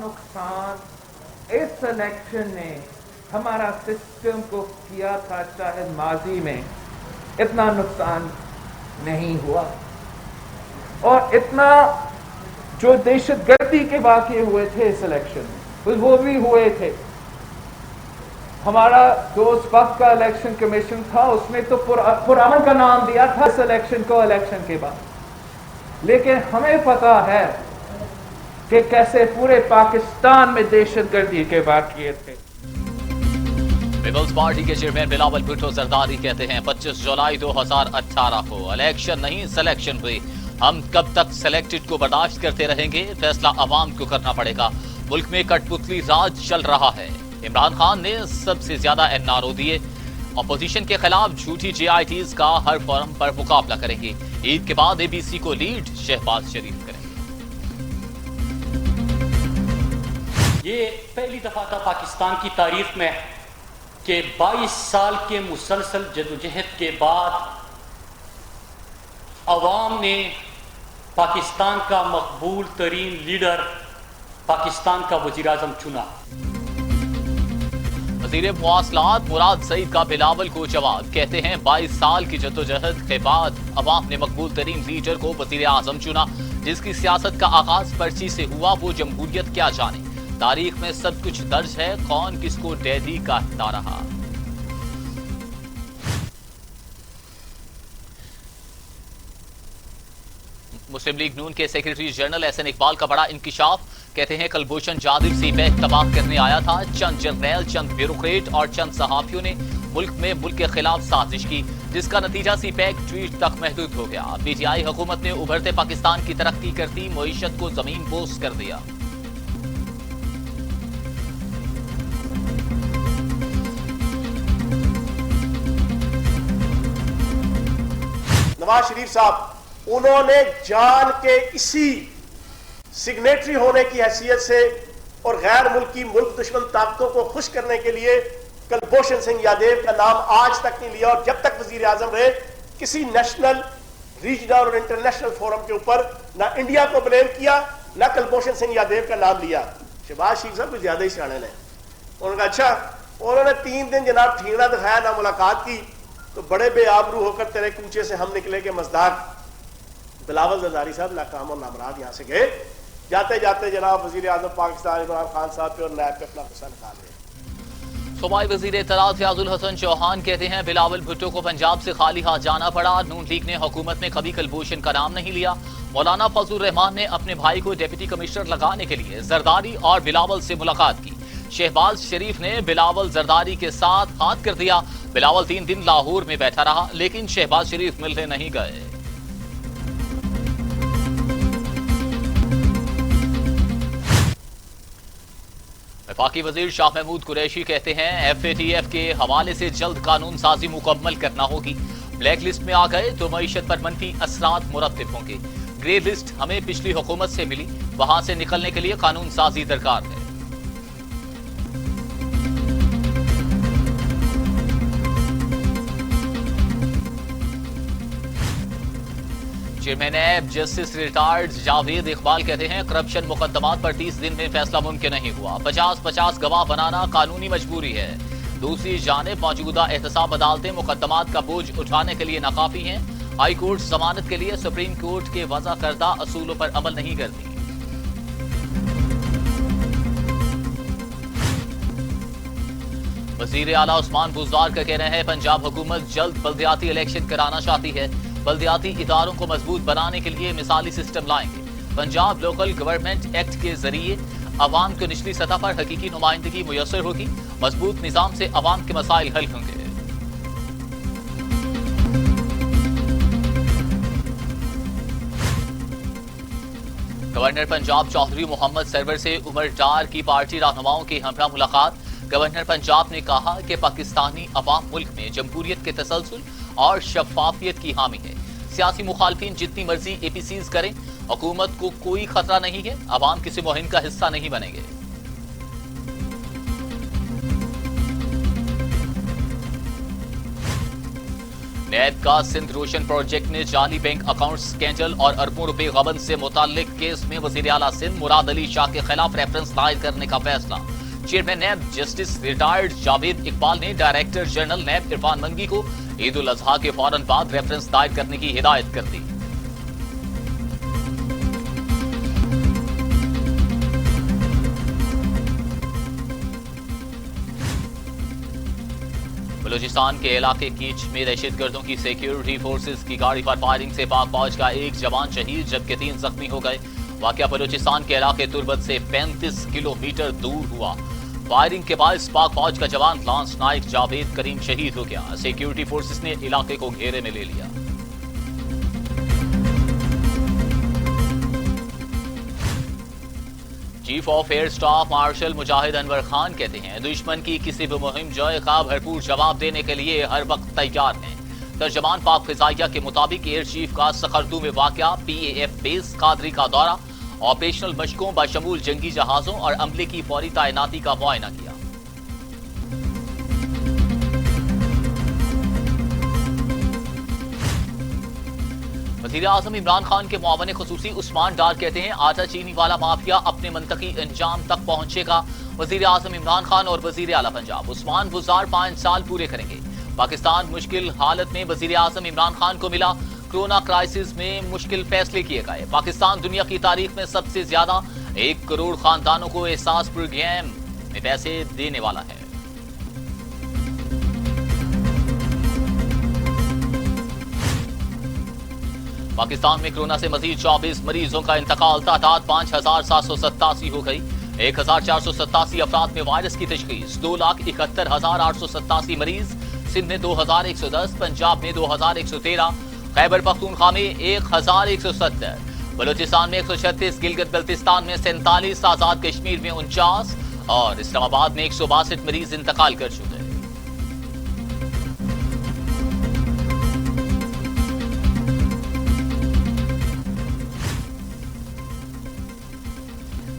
नुकसान इस इलेक्शन ने हमारा सिस्टम को किया था, चाहे माजी में इतना नुकसान नहीं हुआ। और इतना जो दहशतगर्दी के वाक़े हुए थे इस इलेक्शन में, वो भी हुए थे। हमारा जो उस वक्त का इलेक्शन कमीशन था उसने तो पुरअमन का नाम दिया था इस इलेक्शन को इलेक्शन के बाद, लेकिन हमें पता है कि कैसे पूरे पाकिस्तान में दहशतगर्दी के वाक़े थे। पीपल्स पार्टी के चेयरमैन बिलावल भुट्टो जरदारी कहते हैं 25 जुलाई 2018 को इलेक्शन नहीं सिलेक्शन हुई। हम कब तक सिलेक्टेड को बर्दाश्त करते रहेंगे? फैसला अवाम को करना पड़ेगा। मुल्क में कठपुतली राज चल रहा है। इमरान खान ने सबसे ज्यादा एनआरओ दिए। अपोजिशन के खिलाफ झूठी JITs का हर फोरम पर मुकाबला करेंगे। ईद के बाद ABC को लीड शहबाज शरीफ करेंगे। ये पहली दफा था पाकिस्तान की तारीख में कि 22 साल के मुसलसल जदोजहद के बाद अवाम ने पाकिस्तान का मकबूल तरीन लीडर, पाकिस्तान का वज़ीर-ए-आज़म चुना। वज़ीर मुवासलात मुराद सईद का बिलावल को जवाब, कहते हैं 22 साल की जद्दोजहद के बाद अवाम ने मकबूल तरीन लीडर को वज़ीर-ए-आज़म चुना। जिसकी सियासत का आगाज पर्ची से हुआ वो जमहूरियत क्या जाने। तारीख में सब कुछ दर्ज है, कौन किसको डैडी कहता रहा। मुस्लिम लीग नून के सेक्रेटरी जनरल एहसन इकबाल का बड़ा इंकिशाफ, कहते हैं कलभूषण जाधव सीपैक तबाह करने आया था। चंद जर्नैल, चंद ब्यूरोक्रेट और चंद सहाफियों ने मुल्क के खिलाफ साजिश की, जिसका नतीजा सीपैक ट्वीट तक महदूद हो गया। PTI हुकूमत ने उभरते पाकिस्तान की तरक्की करती मईशत को जमीन बोस कर दिया। नवाज शरीफ साहब, उन्होंने जान के इसी सिग्नेटरी होने की हैसियत से और गैर मुल्की मुल्क दुश्मन ताकतों को खुश करने के लिए कलभूषण सिंह यादव का नाम आज तक नहीं लिया। और जब तक वजीर आजम रहे, किसी नेशनल, रीजनल और इंटरनेशनल फोरम के ऊपर ना इंडिया को ब्लेम किया, ना कलभूषण सिंह यादव का नाम लिया। शहबाज शरीफ साहब कुछ ज्यादा ही सियाने ने। उन्होंने कहा अच्छा, उन्होंने 3 दिन जनाब ठीकना दिखाया, ना मुलाकात की, तो बड़े बेआबरू होकर तेरे कूचे से हम निकले के मजदाक। बिलावल जरदारी साहब नाकाम और नामराद यहाँ से गए। जाते जाते जनाब वजीर आजम पाकिस्तान इमरान खान साहब पे और नायब पे अपना गुस्सा निकाल रहे। सूबाई वजीर इत्तलात फयाजुल हसन चौहान कहते हैं बिलावल भुट्टो को पंजाब से खाली हाथ जाना पड़ा। नून लीग ने हुकूमत में कभी कलभूषण का नाम नहीं लिया। मौलाना फजलुर रहमान ने अपने भाई को डिप्टी कमिश्नर लगाने के लिए जरदारी और बिलावल से मुलाकात की। शहबाज शरीफ ने बिलावल जरदारी के साथ हाथ कर दिया। बिलावल 3 दिन लाहौर में बैठा रहा, लेकिन शहबाज शरीफ मिलने नहीं गए। वफाकी वजीर शाह महमूद कुरैशी कहते हैं FATF के हवाले से जल्द कानून साजी मुकम्मल करना होगी। ब्लैक लिस्ट में आ गए तो मईशत पर मनफी असरात मुरत्तिब होंगे। ग्रे लिस्ट हमें पिछली हुकूमत से मिली, वहां से निकलने के लिए कानून साजी दरकार है। चेयरमैन ऐब जस्टिस रिटायर्ड जावेद इकबाल कहते हैं करप्शन मुकदमात पर 30 दिन में फैसला मुमकिन नहीं हुआ। 50-50 गवाह बनाना कानूनी मजबूरी है। दूसरी जानिब मौजूदा एहतसाब अदालतें मुकदमात का बोझ उठाने के लिए नाकाफी हैं। हाई कोर्ट जमानत के लिए सुप्रीम कोर्ट के वज़ा करदा असूलों पर अमल नहीं करती। वजीर आला उस्मान बुज़दार का कहना है पंजाब हुकूमत जल्द बल्दियाती इलेक्शन कराना चाहती है। बल्दियाती इदारों को मजबूत बनाने के लिए मिसाली सिस्टम लाएंगे। पंजाब लोकल गवर्नमेंट एक्ट के जरिए अवाम को निचली सतह पर हकीकी नुमाइंदगी मुयसर होगी। मजबूत निजाम से अवाम के मसाइल हल होंगे। गवर्नर पंजाब चौधरी मोहम्मद सरवर से उमर डार की पार्टी रहनुमाओं की हमरा मुलाकात। गवर्नर पंजाब ने कहा कि पाकिस्तानी अवाम मुल्क में जमहूरियत के तसलसल और शफाफियत की हामी है। सियासी मुखालफिन जितनी मर्जी APCs करें, हुकूमत को कोई खतरा नहीं है। अवाम किसी मुहिम का हिस्सा नहीं बनेंगे। نیب کا سندھ روشن پروجیکٹ نے جعلی بینک اکاؤنٹ سکینڈل اور اربوں روپے غبن سے متعلق کیس میں وزیر اعلیٰ سندھ مراد علی شاہ کے خلاف ریفرنس دائر کرنے کا فیصلہ۔ Chairman NAB justice retired Javed Iqbal نے ڈائریکٹر جنرل نیب عرفان منگی کو عید الاضحیٰ کے فوراً بعد ریفرنس دائر کرنے کی ہدایت کر دی۔ بلوچستان کے علاقے کیچ میں دہشت گردوں کی سیکیورٹی فورسز کی گاڑی پر فائرنگ سے پاک فوج کا ایک جوان شہید جبکہ 3 زخمی ہو گئے۔ واقعہ بلوچستان کے علاقے تربت سے 35 کلومیٹر دور ہوا۔ فائرنگ کے باعث پاک فوج کا جوان لانس نائک جاوید کریم شہید ہو گیا۔ سیکیورٹی فورسز نے علاقے کو گھیرے میں لے لیا۔ Chief of air staff marshal Mujahid Anwar Khan کہتے ہیں دشمن کی کسی بھی مہم جوئے کا بھرپور جواب دینے کے لیے ہر وقت تیار ہیں۔ ترجمان پاک فضائیہ کے مطابق ایئر چیف کا سخردو میں واقع PAF بیس قادری کا دورہ، آپریشنل مشقوں بشمول جنگی جہازوں اور عملے کی فوری تعیناتی کا معائنہ کیا۔ وزیر اعظم عمران خان کے معاون خصوصی عثمان ڈار کہتے ہیں آٹا چینی والا مافیا اپنے منطقی انجام تک پہنچے گا۔ وزیر اعظم عمران خان اور وزیر اعلیٰ پنجاب عثمان بزار 5 سال پورے کریں گے۔ پاکستان مشکل حالت میں وزیر اعظم عمران خان کو ملا۔ کرونا کرائسس میں مشکل فیصلے کیے گئے۔ پاکستان دنیا کی تاریخ میں سب سے زیادہ 1 کروڑ خاندانوں کو احساس پروگرام میں پیسے دینے والا ہے۔ پاکستان میں کرونا سے مزید 24 مریضوں کا انتقال، تعداد 5787 ہو گئی۔ 1487 افراد میں وائرس کی تشخیص، 2,71,887 مریض۔ سندھ میں 2110، پنجاب میں 2113، خیبر پختونخوا میں 1170، بلوچستان میں 136، گلگت بلتستان میں 47، آزاد کشمیر میں 49 اور اسلام آباد میں 162 مریض انتقال کر چکے۔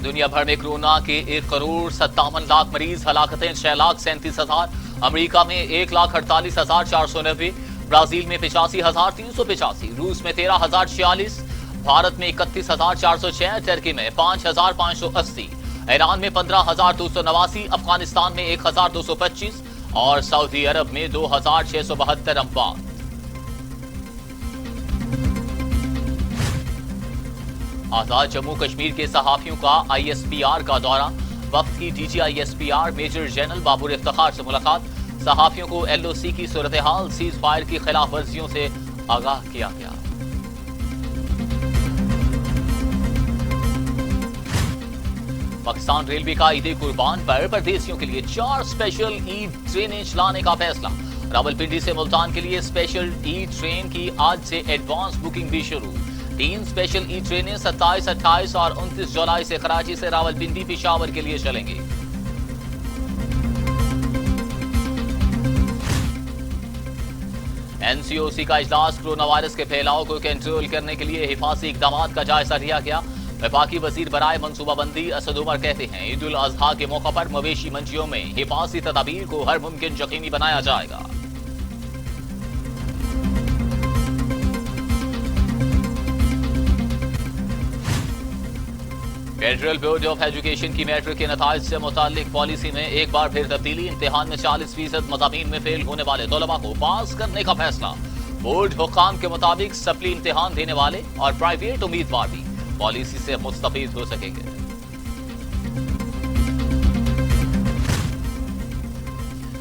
دنیا بھر میں کورونا کے 1 کروڑ 57 لاکھ مریض، ہلاکتیں 6,37,000۔ امریکہ میں 1,48,490، برازیل میں 85,385، روس میں 13,046، بھارت میں 31,406، ٹرکی میں 5,580، ایران میں 15,289، افغانستان میں 1,225 اور سعودی عرب میں 2,672 اموات۔ آزاد جموں کشمیر کے صحافیوں کا ISPR کا دورہ، وفد کی DG ISPR major general Babar Iftikhar سے ملاقات، صحافیوں کو LOC کی صورتحال، سیز فائر کی خلاف ورزیوں سے آگاہ کیا گیا۔ پاکستان ریلوے کا عید قربان پر پردیسیوں کے لیے 4 اسپیشل عید ٹرینیں چلانے کا فیصلہ۔ راولپنڈی سے ملتان کے لیے اسپیشل عید ٹرین کی آج سے ایڈوانس بکنگ بھی شروع۔ 3 اسپیشل ای ٹرینیں 27، 28 اور 29 جولائی سے کراچی سے راولپنڈی پشاور کے لیے چلیں گی۔ NCOC کا اجلاس، کورونا وائرس کے پھیلاؤ کو کنٹرول کرنے کے لیے حفاظتی اقدامات کا جائزہ لیا گیا۔ وفاقی وزیر برائے منصوبہ بندی اسد عمر کہتے ہیں عید الاضحیٰ کے موقع پر مویشی منڈیوں میں حفاظتی تدابیر کو ہر ممکن یقینی بنایا جائے گا۔ فیڈرل بورڈ آف ایجوکیشن کی میٹرک کے نتائج سے متعلق پالیسی میں ایک بار پھر تبدیلی، امتحان میں 40% مضامین میں فیل ہونے والے طلباء کو پاس کرنے کا فیصلہ۔ بورڈ حکام کے مطابق سپلی امتحان دینے والے اور پرائیویٹ امیدوار بھی پالیسی سے مستفید ہو سکیں گے۔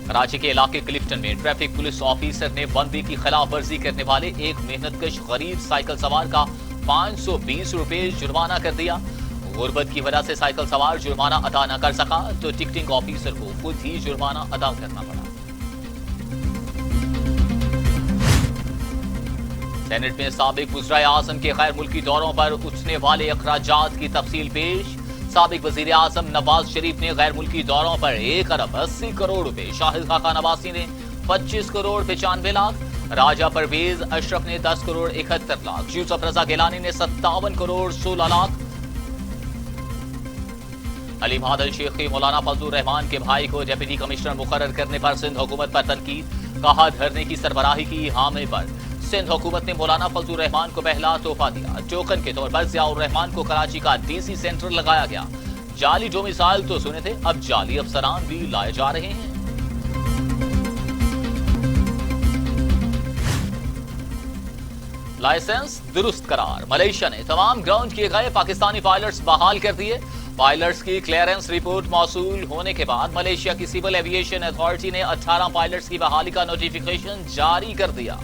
کراچی کے علاقے کلفٹن میں ٹریفک پولیس آفیسر نے 1B کی خلاف ورزی کرنے والے ایک محنت کش غریب سائیکل سوار کا 520 روپے جرمانہ کر دیا۔ غربت کی وجہ سے سائیکل سوار جرمانہ ادا نہ کر سکا تو ٹکٹنگ آفیسر کو خود ہی جرمانہ ادا کرنا پڑا۔ سینٹ میں سابق وزرائے اعظم کے غیر ملکی دوروں پر اٹھنے والے اخراجات کی تفصیل پیش۔ سابق وزیر اعظم نواز شریف نے غیر ملکی دوروں پر 1 ارب 80 کروڑ روپے، شاہد خاقان عباسی نے 25 کروڑ 95 لاکھ، راجہ پرویز اشرف نے 10 کروڑ 71 لاکھ، یوسف رضا گیلانی نے 57 کروڑ 16 لاکھ۔ علیم عادل شیخی مولانا فضل الرحمان کے بھائی کو ڈپٹی کمشنر مقرر کرنے پر سندھ حکومت پر تنقید۔ कहा धरने की सरबराही की हामी पर। सिंध हुकूमत ने मौलाना फजलुर रहमान को पहला तोहफा दिया। टोकन के तौर पर जियाउर रहमान को कराची का डीसी सेंटर लगाया गया। जाली डोमिसाइल तो सुने थे, अब जाली अफसरान भी लाए जा रहे हैं। लाइसेंस दुरुस्त करार। मलेशिया ने तमाम ग्राउंड किए गए पाकिस्तानी पायलट्स बहाल कर दिए। पायलट्स की क्लियरेंस रिपोर्ट मौसूल होने के बाद मलेशिया की सिविल एविएशन अथॉरिटी ने 18 पायलट्स की बहाली का नोटिफिकेशन जारी कर दिया।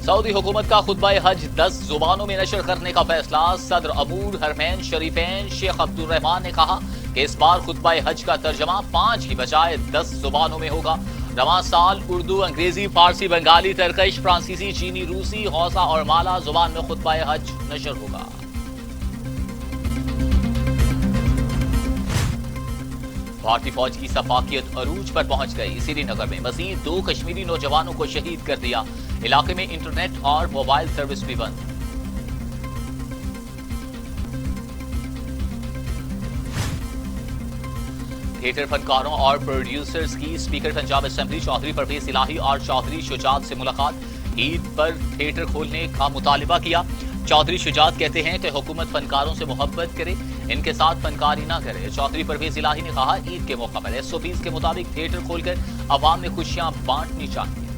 सऊदी हुकूमत का खुतबा हज 10 जुबानों में नशर करने का फैसला। सदर अबूर हरमैन शरीफैन शेख अब्दुल रहमान ने कहा कि इस बार खुतबा हज का तर्जमा 5 की बजाय 10 जुबानों में होगा। रवां साल उर्दू, अंग्रेजी, फारसी, बंगाली, टर्किश, फ्रांसीसी, चीनी, रूसी, हौसा और माला जुबान में खुतबा हज नशर होगा। भारतीय फौज की सफाकियत अरूज पर पहुंच गई। श्रीनगर में मजीद 2 कश्मीरी नौजवानों को शहीद कर दिया। इलाके में इंटरनेट और मोबाइल सर्विस भी बंद। थिएटर फनकारों और प्रोड्यूसर्स की स्पीकर पंजाब असेंबली चौधरी परवेज इलाही और चौधरी शुजात से मुलाकात। ईद पर थिएटर खोलने का मुतालिबा किया। चौधरी शुजात कहते हैं कि हुकूमत फनकारों से मोहब्बत करे, इनके साथ फनकारी ना करे। चौधरी परवेज इलाही ने कहा ईद के मौका पर SOPs के मुताबिक थिएटर खोलकर अवाम में खुशियां बांटनी चाहिए।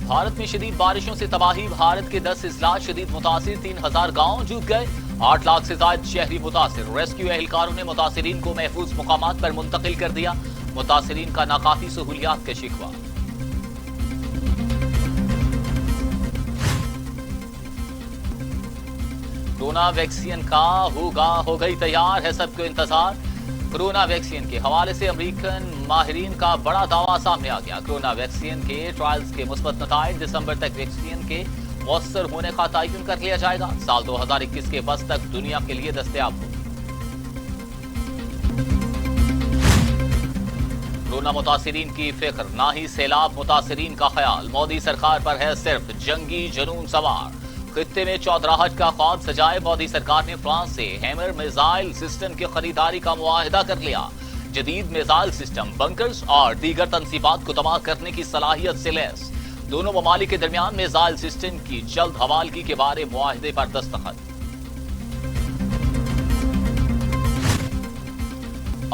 भारत में शदीद बारिशों से तबाही। भारत के 10 अजला शदीद मुतासिर, 3000 गांव डूब गए। 8 लाख से ज्यादा शहरी मुतासिर। रेस्क्यू एहलकारों ने मुतासिरीन को महफूज मुकामात पर मुंतकिल कर दिया। मुतासिरीन का नाकाफी सहूलियात का शिकवा। कोरोना वैक्सीन का हो गई तैयार है सबको इंतजार। कोरोना वैक्सीन के हवाले से अमेरिकन माहिरीन का बड़ा दावा सामने आ गया। कोरोना वैक्सीन के ट्रायल्स के मुस्बत नताइज दिसंबर तक वैक्सीन के मौसर होने का तयन कर लिया जाएगा। साल 2021 के बस तक दुनिया के लिए दस्तयाब हो। कोरोना मुतासिरीन की फिक्र, ना ही सैलाब मुतासिरीन का ख्याल। मोदी सरकार पर है सिर्फ जंगी जुनून सवार। खित्ते में चौधराहट का ख्वाब सजाए मोदी सरकार ने फ्रांस से हैमर मिसाइल सिस्टम की खरीदारी का मुआहिदा कर लिया। जदीद मिसाइल सिस्टम, बंकर्स और दीगर तनसीबात को तबाह करने की सलाहियत से लैस। दोनों ममालिक के दरमियान मिसाइल सिस्टम की जल्द हवालगी के बारे मुआहिदे पर दस्तखत।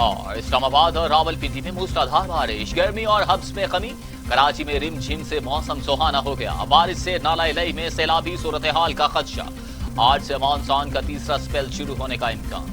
और इस्लामाबाद और रावलपिंडी में मूसलाधार बारिश। गर्मी और हब्स में कमी। कराची में रिमझिम से मौसम सुहाना हो गया। बारिश से नाला इलाई में सैलाबी सूरत हाल का खदशा। आज से मानसून का तीसरा स्पेल शुरू होने का इम्कान।